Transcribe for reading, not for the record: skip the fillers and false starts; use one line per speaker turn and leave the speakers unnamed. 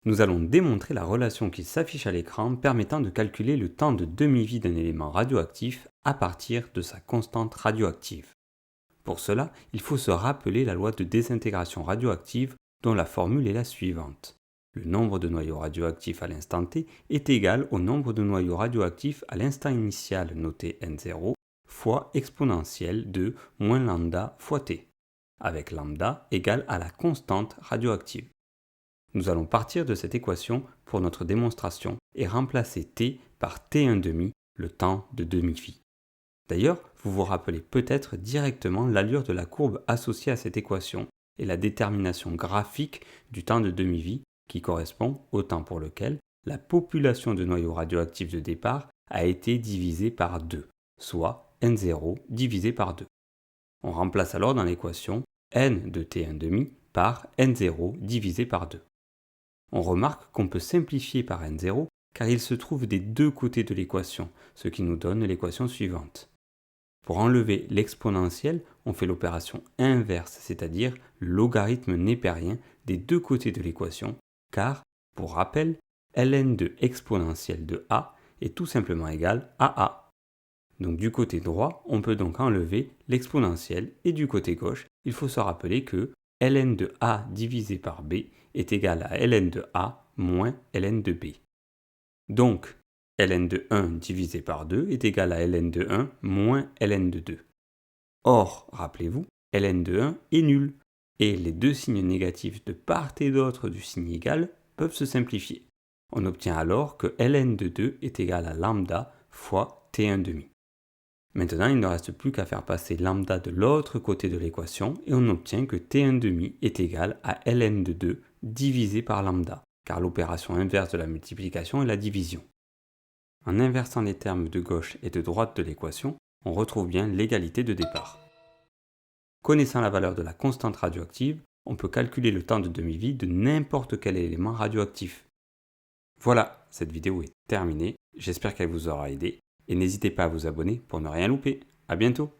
Nous allons démontrer la relation qui s'affiche à l'écran permettant de calculer le temps de demi-vie d'un élément radioactif à partir de sa constante radioactive. Pour cela, il faut se rappeler la loi de désintégration radioactive dont la formule est la suivante. Le nombre de noyaux radioactifs à l'instant t est égal au nombre de noyaux radioactifs à l'instant initial noté n0 fois exponentielle de moins lambda fois t, avec lambda égale à la constante radioactive. Nous allons partir de cette équation pour notre démonstration et remplacer t par t1,5, le temps de demi-vie. D'ailleurs, vous vous rappelez peut-être directement l'allure de la courbe associée à cette équation et la détermination graphique du temps de demi-vie qui correspond au temps pour lequel la population de noyaux radioactifs de départ a été divisée par 2, soit n0 divisé par 2. On remplace alors dans l'équation n de t1,5 par n0 divisé par 2. On remarque qu'on peut simplifier par n0 car il se trouve des deux côtés de l'équation, ce qui nous donne l'équation suivante. Pour enlever l'exponentielle, on fait l'opération inverse, c'est-à-dire logarithme népérien des deux côtés de l'équation, car, pour rappel, ln de exponentielle de a est tout simplement égal à a. Donc du côté droit, on peut donc enlever l'exponentielle, et du côté gauche, il faut se rappeler que ln de a divisé par b est égal à ln de a moins ln de b. Donc, ln de 1 divisé par 2 est égal à ln de 1 moins ln de 2. Or, rappelez-vous, ln de 1 est nul, et les deux signes négatifs de part et d'autre du signe égal peuvent se simplifier. On obtient alors que ln de 2 est égal à lambda fois t1,5. Maintenant, il ne reste plus qu'à faire passer lambda de l'autre côté de l'équation et on obtient que t1,5 est égal à ln de 2 divisé par lambda, car l'opération inverse de la multiplication est la division. En inversant les termes de gauche et de droite de l'équation, on retrouve bien l'égalité de départ. Connaissant la valeur de la constante radioactive, on peut calculer le temps de demi-vie de n'importe quel élément radioactif. Voilà, cette vidéo est terminée, j'espère qu'elle vous aura aidé, et n'hésitez pas à vous abonner pour ne rien louper. À bientôt!